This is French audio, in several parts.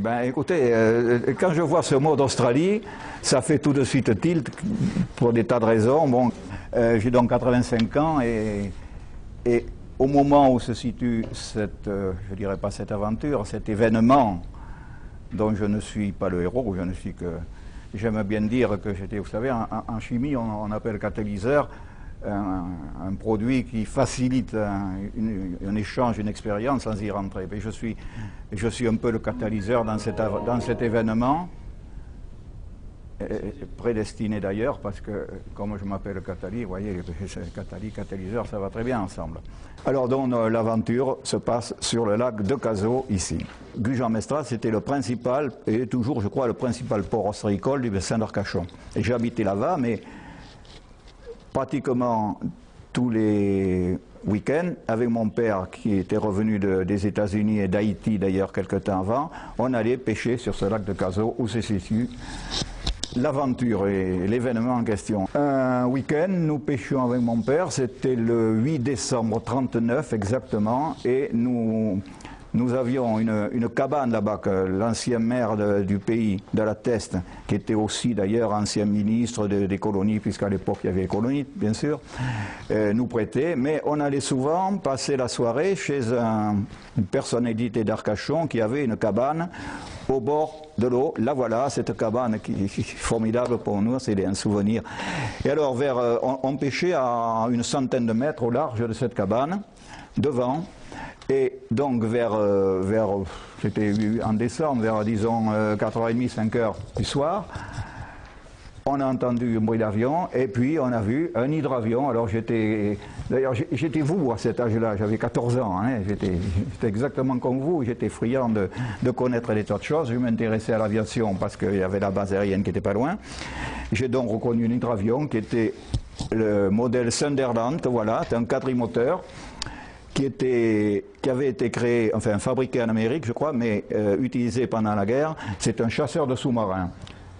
ben écoutez, quand je vois ce mot d'Australie, ça fait tout de suite tilt pour des tas de raisons. Bon, j'ai donc 85 ans et au moment où se situe cette, je dirais pas cette aventure, cet événement dont je ne suis pas le héros, je ne suis que, j'aime bien dire que j'étais, vous savez, en chimie on appelle catalyseur un produit qui facilite un échange, une expérience sans y rentrer. Mais je suis un peu le catalyseur dans cet événement, prédestiné d'ailleurs, parce que comme je m'appelle Catali, vous voyez, Catali, catalyseur, ça va très bien ensemble. Alors donc l'aventure se passe sur le lac de Cazaux, ici. Gujan-Mestras, c'était le principal, et toujours je crois le principal port ostréicole du bassin d'Arcachon. Et j'ai habité là-bas, mais pratiquement tous les week-ends, avec mon père qui était revenu des États-Unis et d'Haïti d'ailleurs quelque temps avant, on allait pêcher sur ce lac de Cazaux où se situe l'aventure et l'événement en question. Un week-end, nous pêchions avec mon père, c'était le 8 décembre 1939 exactement, et nous avions une cabane là-bas que l'ancien maire du pays, de la Teste, qui était aussi d'ailleurs ancien ministre des colonies, puisqu'à l'époque il y avait les colonies, bien sûr, nous prêtait. Mais on allait souvent passer la soirée chez une personnalité d'Arcachon qui avait une cabane au bord de l'eau. Là voilà, cette cabane qui est formidable pour nous, c'est un souvenir. Et alors on pêchait à une centaine de mètres au large de cette cabane, devant. Et donc c'était en décembre, vers disons 4h30, 5h du soir, on a entendu un bruit d'avion et puis on a vu un hydravion. Alors d'ailleurs j'étais vous à cet âge-là, j'avais 14 ans, hein, j'étais exactement comme vous, j'étais friand de connaître des tas de choses, je m'intéressais à l'aviation parce qu'il y avait la base aérienne qui n'était pas loin. J'ai donc reconnu un hydravion qui était le modèle Sunderland, voilà, c'est un quadrimoteur, qui avait été créé, enfin fabriqué en Amérique je crois, mais utilisé pendant la guerre. C'est un chasseur de sous-marins.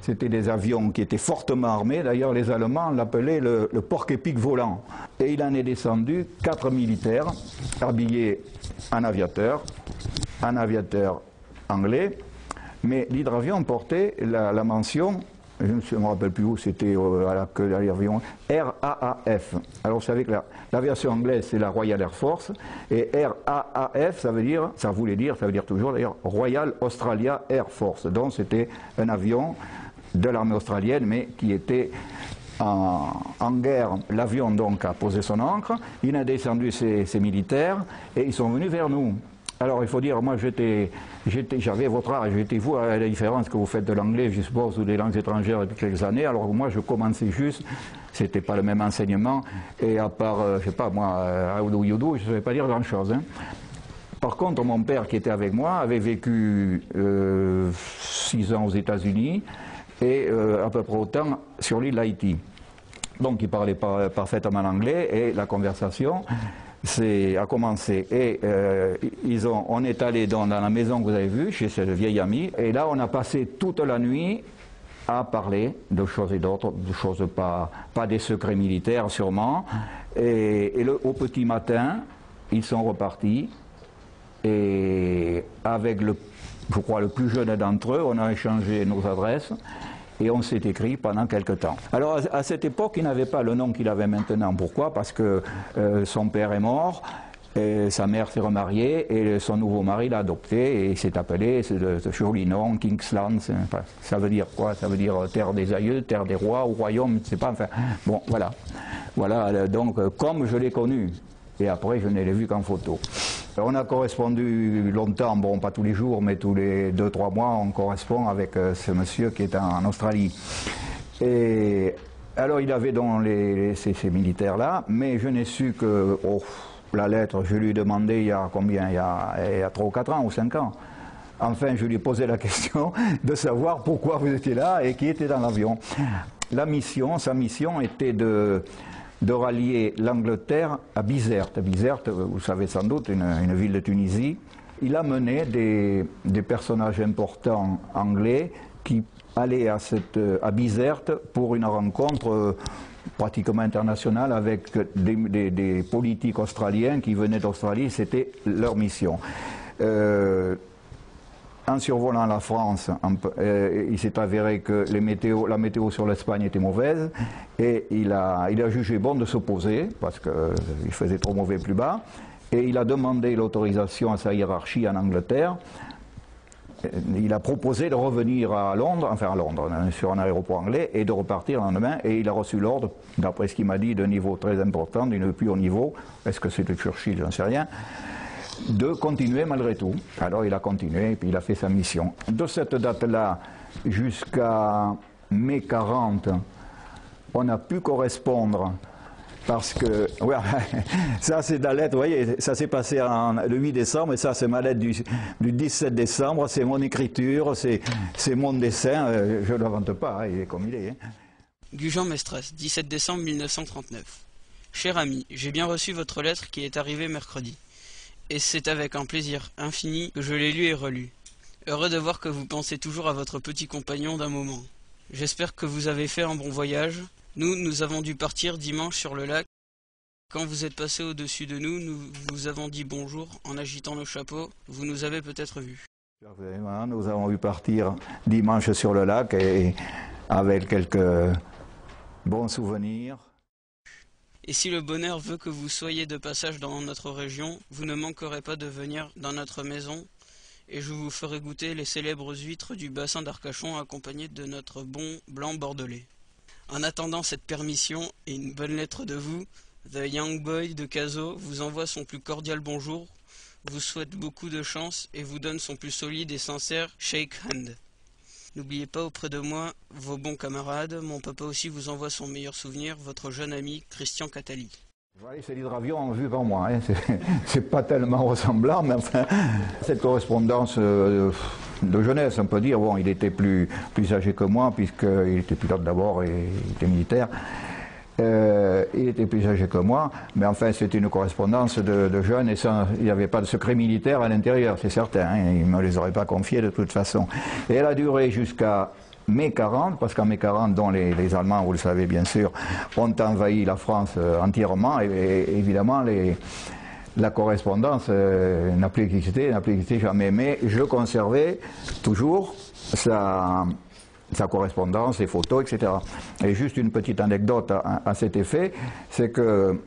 C'était des avions qui étaient fortement armés, d'ailleurs les Allemands l'appelaient le porc-épic volant. Et il en est descendu 4 militaires habillés en aviateurs anglais, mais l'hydravion portait la mention, je ne me rappelle plus où, c'était à la queue de l'avion, RAAF. Alors vous savez que l'aviation anglaise c'est la Royal Air Force, et RAAF ça veut dire toujours d'ailleurs Royal Australia Air Force. Donc c'était un avion de l'armée australienne, mais qui était en guerre. L'avion donc a posé son ancre, il a descendu ses militaires, et ils sont venus vers nous. Alors il faut dire, moi j'avais votre âge, j'étais vous à la différence que vous faites de l'anglais, je suppose, ou des langues étrangères depuis quelques années, alors moi je commençais juste, c'était pas le même enseignement, et à part, je sais pas moi, how do you do, je ne savais pas dire grand chose. Hein. Par contre, mon père qui était avec moi avait vécu 6 ans aux États-Unis, et à peu près autant sur l'île d'Haïti. Donc il parlait parfaitement l'anglais, et la conversation a commencé. Et on est allé dans la maison que vous avez vue, chez cette vieille amie, et là on a passé toute la nuit à parler de choses et d'autres, de choses pas des secrets militaires sûrement, et au petit matin, ils sont repartis, et avec je crois le plus jeune d'entre eux, on a échangé nos adresses, et on s'est écrit pendant quelque temps. Alors à cette époque, il n'avait pas le nom qu'il avait maintenant. Pourquoi? Parce que son père est mort, et sa mère s'est remariée, et son nouveau mari l'a adopté, et il s'est appelé ce joli nom, Kingsland. Ça veut dire quoi? Ça veut dire terre des aïeux, terre des rois, ou royaume, je ne sais pas. Enfin, bon, voilà. Voilà, donc comme je l'ai connu. Et après, je ne l'ai vu qu'en photo. On a correspondu longtemps, bon pas tous les jours, mais tous les 2-3 mois, on correspond avec ce monsieur qui est en Australie. Et alors il avait donc ces militaires-là, mais je n'ai su que la lettre, je lui ai demandé il y a combien, il y a 3 ou 4 ans ou 5 ans. Enfin, je lui ai posé la question de savoir pourquoi vous étiez là et qui était dans l'avion. Sa mission était de rallier l'Angleterre à Bizerte. Bizerte, vous savez sans doute, une ville de Tunisie. Il a mené des personnages importants anglais qui allaient à Bizerte pour une rencontre pratiquement internationale avec des politiques australiens qui venaient d'Australie, c'était leur mission. en survolant la France, il s'est avéré que la météo sur l'Espagne était mauvaise et il a jugé bon de s'opposer parce qu'il faisait trop mauvais plus bas et il a demandé l'autorisation à sa hiérarchie en Angleterre. Il a proposé de revenir à Londres, sur un aéroport anglais et de repartir le lendemain et il a reçu l'ordre, d'après ce qu'il m'a dit, d'un niveau très important, d'un plus haut niveau, est-ce que c'était Churchill, je n'en sais rien, de continuer malgré tout. Alors il a continué et puis il a fait sa mission. De cette date-là jusqu'à mai 40, on a pu correspondre parce que, ouais, ça c'est la lettre, vous voyez, ça s'est passé le 8 décembre et ça c'est ma lettre du 17 décembre, c'est mon écriture, c'est mon dessin, je ne l'invente pas, hein, il est comme il est. Hein. Gujan Mestras, 17 décembre 1939. Cher ami, j'ai bien reçu votre lettre qui est arrivée mercredi. Et c'est avec un plaisir infini que je l'ai lu et relu. Heureux de voir que vous pensez toujours à votre petit compagnon d'un moment. J'espère que vous avez fait un bon voyage. Nous avons dû partir dimanche sur le lac. Quand vous êtes passé au-dessus de nous, nous vous avons dit bonjour en agitant nos chapeaux. Vous nous avez peut-être vus. Nous avons dû partir dimanche sur le lac et avec quelques bons souvenirs. Et si le bonheur veut que vous soyez de passage dans notre région, vous ne manquerez pas de venir dans notre maison et je vous ferai goûter les célèbres huîtres du bassin d'Arcachon accompagnées de notre bon blanc bordelais. En attendant cette permission et une bonne lettre de vous, The Young Boy de Cazaux vous envoie son plus cordial bonjour, vous souhaite beaucoup de chance et vous donne son plus solide et sincère shake hand. N'oubliez pas auprès de moi vos bons camarades, mon papa aussi vous envoie son meilleur souvenir, votre jeune ami Christian Catali. C'est l'hydravion vu par moi, hein. C'est pas tellement ressemblant, mais enfin, cette correspondance de jeunesse, on peut dire, bon, il était plus âgé que moi, puisqu'il était pilote d'abord et il était militaire. Il était plus âgé que moi, mais enfin c'était une correspondance de jeunes et ça, il n'y avait pas de secret militaire à l'intérieur, c'est certain, hein, ils ne me les auraient pas confiés de toute façon. Et elle a duré jusqu'à mai 40, parce qu'en mai 40, dont les Allemands, vous le savez bien sûr, ont envahi la France entièrement, et évidemment la correspondance n'a plus existé jamais, mais je conservais toujours sa correspondance, ses photos, etc. Et juste une petite anecdote à cet effet, c'est que,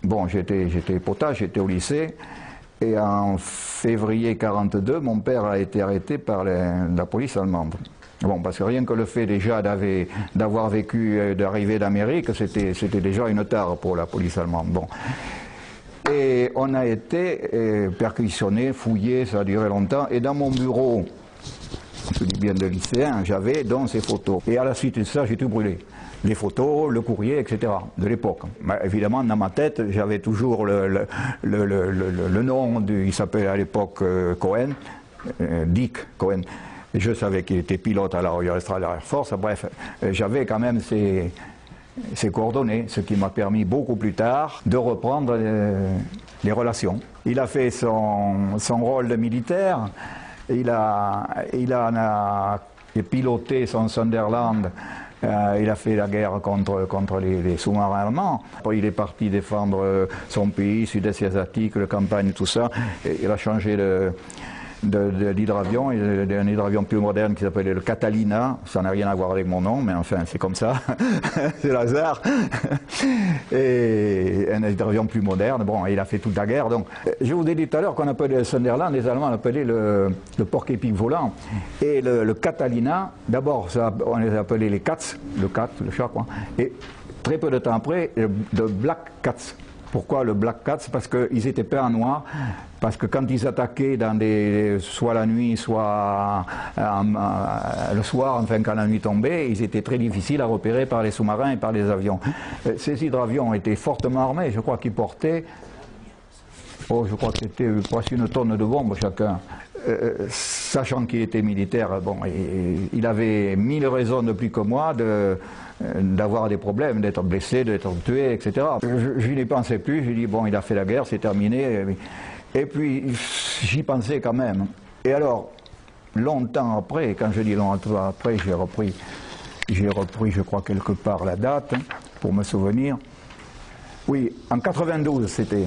bon, j'étais potage, j'étais au lycée, et en février 42, mon père a été arrêté par la police allemande. Bon, parce que rien que le fait déjà d'avoir vécu, d'arriver d'Amérique, c'était déjà une tare pour la police allemande. Bon. Et on a été perquisitionné, fouillé, ça a duré longtemps, et dans mon bureau, je dis bien de lycéen, j'avais donc ces photos. Et à la suite de ça, j'ai tout brûlé. Les photos, le courrier, etc. de l'époque. Évidemment, dans ma tête, j'avais toujours le nom, il s'appelait à l'époque Cohen, Dick Cohen. Je savais qu'il était pilote à la Royal Australian Air Force. Bref, j'avais quand même ses coordonnées, ce qui m'a permis beaucoup plus tard de reprendre les relations. Il a fait son rôle de militaire. Il a piloté son Sunderland, il a fait la guerre contre les sous-marins allemands. Après, il est parti défendre son pays, sud-est asiatique, la campagne, tout ça. Et il a changé d'hydravion, un hydravion plus moderne qui s'appelait le Catalina. Ça n'a rien à voir avec mon nom, mais enfin c'est comme ça, c'est le hasard. Et un hydravion plus moderne, bon, il a fait toute la guerre. Donc, je vous ai dit tout à l'heure qu'on appelait le Sunderland, les Allemands l'appelaient le porc-épic volant. Et le Catalina, d'abord on les appelait les Cats, le chat quoi. Et très peu de temps après, le Black Cats. Pourquoi le Black Cats? Parce qu'ils étaient peints en noir, parce que quand ils attaquaient soit la nuit, soit le soir, enfin quand la nuit tombait, ils étaient très difficiles à repérer par les sous-marins et par les avions. Ces hydravions étaient fortement armés, je crois qu'ils portaient, je crois que c'était presque une tonne de bombes chacun. Sachant qu'il était militaire, bon, il avait 1000 raisons de plus que moi d'avoir des problèmes, d'être blessé, d'être tué, etc. Je n'y pensais plus, j'ai dit bon, il a fait la guerre, c'est terminé. Et puis j'y pensais quand même. Et alors, longtemps après, quand je dis longtemps après, j'ai repris, je crois quelque part la date, pour me souvenir. Oui, en 92 c'était.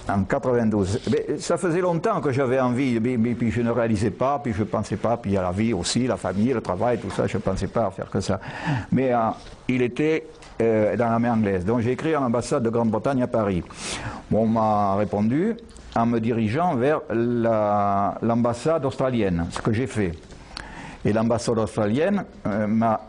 En 92. Mais ça faisait longtemps que j'avais envie, mais puis je ne réalisais pas, puis je ne pensais pas, puis il y a la vie aussi, la famille, le travail, tout ça, je ne pensais pas à faire que ça. Mais il était dans la mer anglaise. Donc j'ai écrit à l'ambassade de Grande-Bretagne à Paris. Bon, on m'a répondu en me dirigeant vers l'ambassade australienne, ce que j'ai fait. Et l'ambassade australienne m'a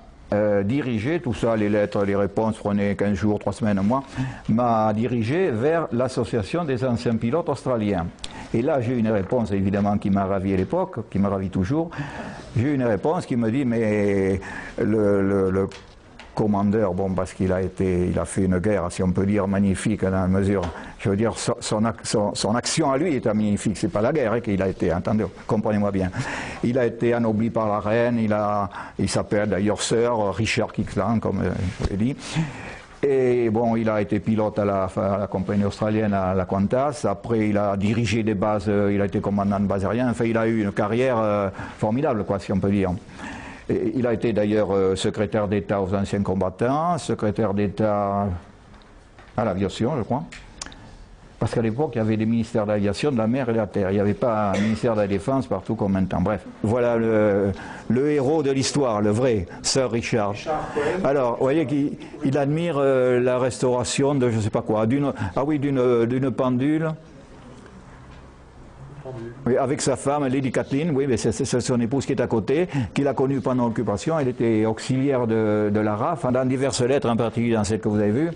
dirigé, tout ça, les lettres, les réponses prenaient 15 jours, 3 semaines, un mois, m'a dirigé vers l'association des anciens pilotes australiens. Et là, j'ai eu une réponse, évidemment, qui m'a ravi à l'époque, qui me ravit toujours. J'ai eu une réponse qui me dit, mais le commandeur, bon, parce qu'il a fait une guerre, si on peut dire, magnifique dans la mesure, je veux dire, son action à lui était magnifique, c'est pas la guerre qu'il a été, entendez, comprenez-moi bien. Il a été anobli par la reine, il s'appelle d'ailleurs Sir Richard Kingsland, comme je l'ai dit. Et bon, il a été pilote à la compagnie australienne à la Qantas. Après, il a dirigé des bases, il a été commandant de base aérienne. Enfin, il a eu une carrière formidable, quoi, si on peut dire. Et il a été d'ailleurs secrétaire d'État aux anciens combattants, secrétaire d'État à l'aviation, je crois. Parce qu'à l'époque, il y avait des ministères de l'aviation, de la mer et de la terre. Il n'y avait pas un ministère de la Défense partout comme maintenant. Bref, voilà le héros de l'histoire, le vrai, Sir Richard. Alors, vous voyez qu'il admire la restauration de je ne sais pas quoi, d'une pendule. Oui, avec sa femme, Lady Kathleen, oui, mais c'est son épouse qui est à côté, qu'il a connue pendant l'occupation. Elle était auxiliaire de la RAF, dans diverses lettres, en particulier dans celle que vous avez vue.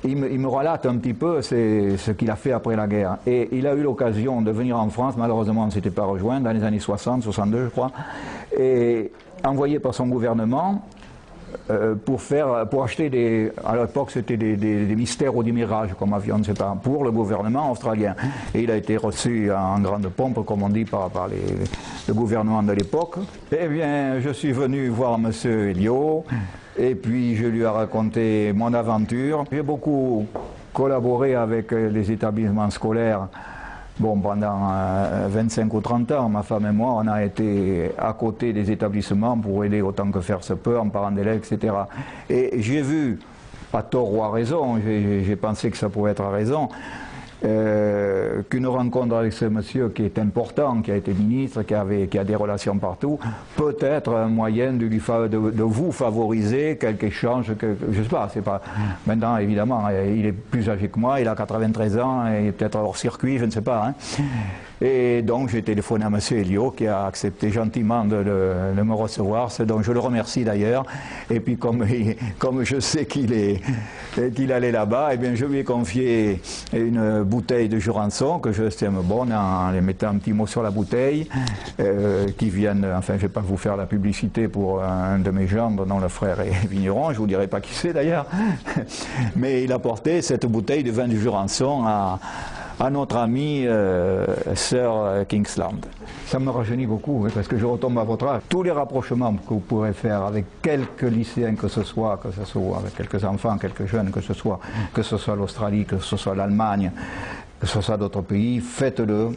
Il me relate un petit peu ce qu'il a fait après la guerre. Et il a eu l'occasion de venir en France, malheureusement on ne s'était pas rejoint, dans les années 60, 62 je crois, et envoyé par son gouvernement, pour acheter à l'époque c'était des mystères ou des mirages comme avion, ne sais pas, pour le gouvernement australien. Et il a été reçu en grande pompe, comme on dit, par le gouvernement de l'époque. Eh bien, je suis venu voir M. Elliot, et puis je lui ai raconté mon aventure. J'ai beaucoup collaboré avec les établissements scolaires. Bon, pendant 25 ou 30 ans, ma femme et moi, on a été à côté des établissements pour aider autant que faire se peut, en parents d'élèves, etc. Et j'ai vu, à tort ou à raison, j'ai pensé que ça pouvait être à raison, qu'une rencontre avec ce monsieur qui est important, qui a été ministre, qui a des relations partout, peut être un moyen de vous favoriser quelque échange, je sais pas, c'est pas. Maintenant, évidemment, il est plus âgé que moi, il a 93 ans, et peut-être hors circuit, je ne sais pas. Hein. Et donc j'ai téléphoné à M. Elliot qui a accepté gentiment de me recevoir, dont je le remercie d'ailleurs. Et puis comme je sais qu'il allait là-bas, eh bien je lui ai confié une bouteille de Jurançon que je estime bonne en les mettant un petit mot sur la bouteille, qui viennent, enfin je ne vais pas vous faire la publicité pour un de mes gendres dont le frère est vigneron, je ne vous dirai pas qui c'est d'ailleurs, mais il a porté cette bouteille de vin de Jurançon à notre ami Sir Kingsland. Ça me rajeunit beaucoup, oui, parce que je retombe à votre âge. Tous les rapprochements que vous pourrez faire avec quelques lycéens que ce soit avec quelques enfants, quelques jeunes, que ce soit l'Australie, que ce soit l'Allemagne, que ce soit d'autres pays, faites-le.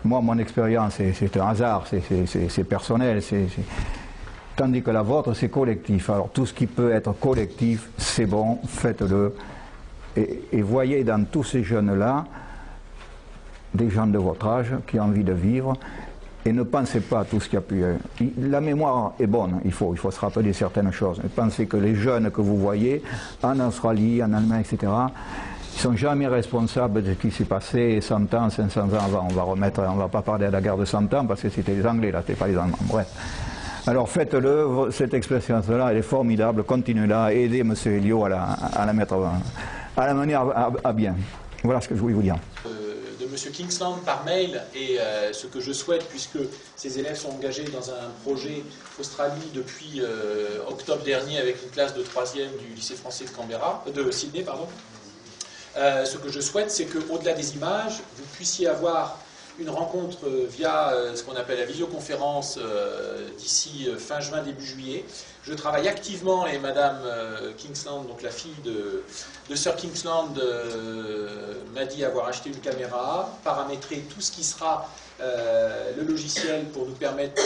Moi, mon expérience, c'est un hasard, c'est personnel, tandis que la vôtre, c'est collectif. Alors tout ce qui peut être collectif, c'est bon, faites-le. Et voyez dans tous ces jeunes-là, des gens de votre âge qui ont envie de vivre, et ne pensez pas à tout ce qu'il y a pu. La mémoire est bonne, il faut se rappeler certaines choses. Et pensez que les jeunes que vous voyez, en Australie, en Allemagne, etc., ils ne sont jamais responsables de ce qui s'est passé 100 ans, 500 ans avant. On ne va pas parler de la guerre de 100 ans, parce que c'était les Anglais, là, c'était pas les Allemands. Bref. Alors faites-le, cette expérience-là, elle est formidable, continuez-la, aidez M. Elliot à la mener à bien. Voilà ce que je voulais vous dire. De M. Kingsland par mail, et ce que je souhaite, puisque ces élèves sont engagés dans un projet Australie depuis octobre dernier avec une classe de 3e du lycée français de Sydney, pardon. Ce que je souhaite, c'est qu'au-delà des images, vous puissiez avoir une rencontre via ce qu'on appelle la visioconférence d'ici fin juin, début juillet. Je travaille activement, et Madame Kingsland, donc la fille de Sir Kingsland, m'a dit avoir acheté une caméra, paramétrer tout ce qui sera le logiciel pour nous permettre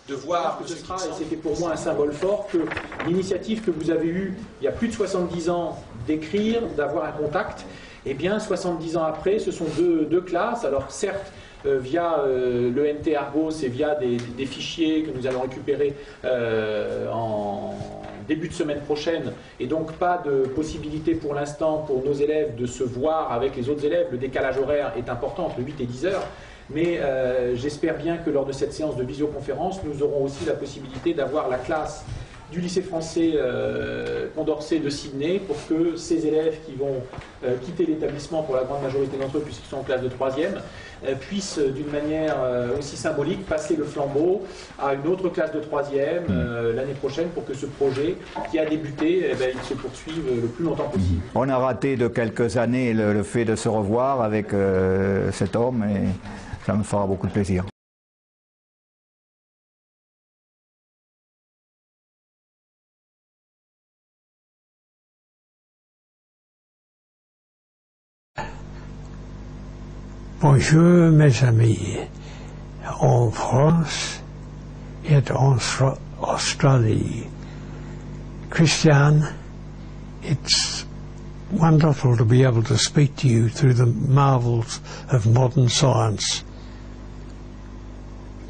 de voir que ce sera, et c'était pour moi un symbole fort, que l'initiative que vous avez eue il y a plus de 70 ans d'écrire, d'avoir un contact, eh bien 70 ans après, ce sont deux classes, alors certes via le NT Argos et via des fichiers que nous allons récupérer en début de semaine prochaine, et donc pas de possibilité pour l'instant pour nos élèves de se voir avec les autres élèves. Le décalage horaire est important, entre 8 et 10 heures. Mais j'espère bien que lors de cette séance de visioconférence, nous aurons aussi la possibilité d'avoir la classe du lycée français Condorcet de Sydney pour que ces élèves qui vont quitter l'établissement, pour la grande majorité d'entre eux puisqu'ils sont en classe de 3e, puissent d'une manière aussi symbolique passer le flambeau à une autre classe de 3e l'année prochaine pour que ce projet qui a débuté, eh bien, il se poursuive le plus longtemps possible. On a raté de quelques années le fait de se revoir avec cet homme et ça me fera beaucoup de plaisir. Bonjour mes amis, en France et en Australie. Christian, it's wonderful to be able to speak to you through the marvels of modern science.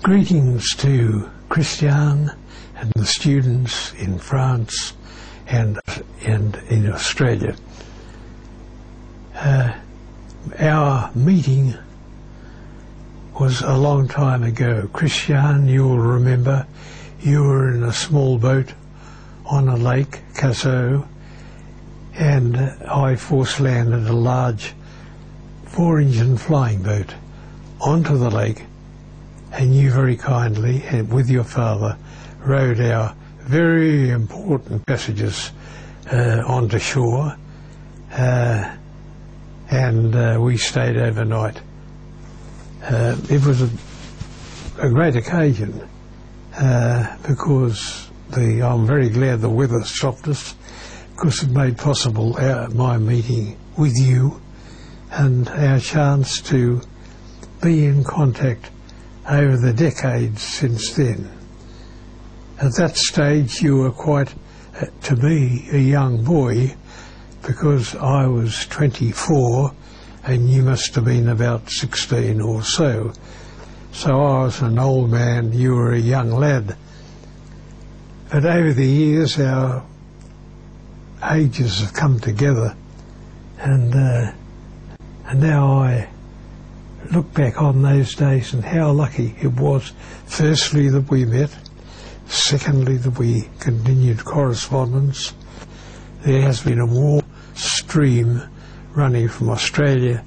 Greetings to Christian and the students in France and in Australia. Our meeting was a long time ago. Christian, you'll remember, you were in a small boat on a lake, Cazaux, and I force-landed a large 4-engine flying boat onto the lake, and you very kindly, and with your father, rowed our very important passages onto shore, and we stayed overnight. It was a great occasion because I'm very glad the weather stopped us, because it made possible my meeting with you and our chance to be in contact over the decades since then. At that stage you were quite, to me, a young boy, because I was 24 and you must have been about 16 or so. So I was an old man, you were a young lad. But over the years our ages have come together, and now I look back on those days and how lucky it was, firstly that we met, secondly that we continued correspondence. There has been a warm stream running from Australia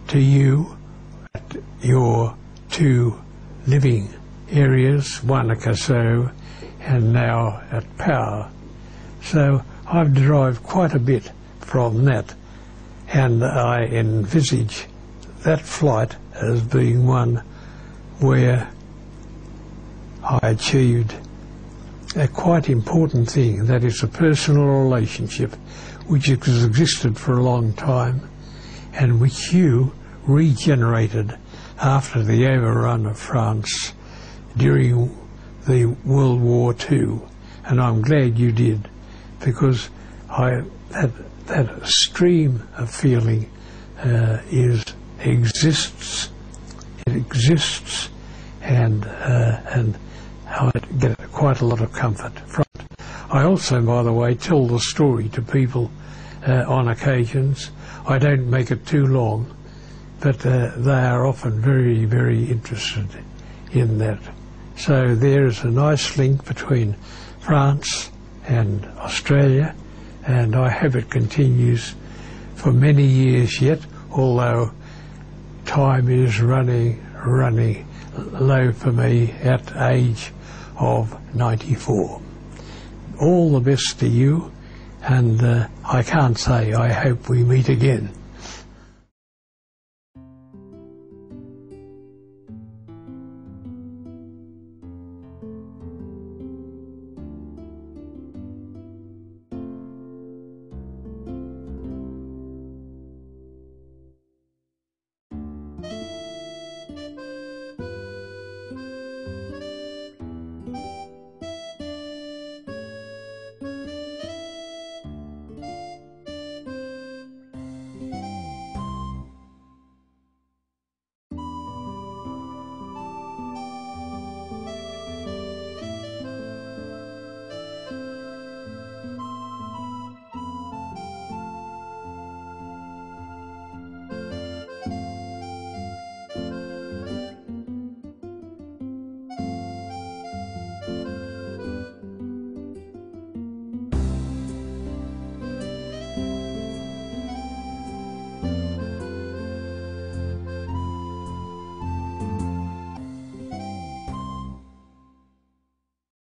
to you at your two living areas, one at Cazaux and now at Power. So I've derived quite a bit from that, and I envisage that flight as being one where I achieved a quite important thing, that is a personal relationship which has existed for a long time and which you regenerated after the overrun of France during the World War II. And I'm glad you did, because that stream of feeling exists. It exists, and I get quite a lot of comfort from it. I also, by the way, tell the story to people on occasions. I don't make it too long, but they are often very, very interested in that. So there is a nice link between France and Australia, and I hope it continues for many years yet, although time is running low for me at age of 94. All the best to you, and I can't say I hope we meet again.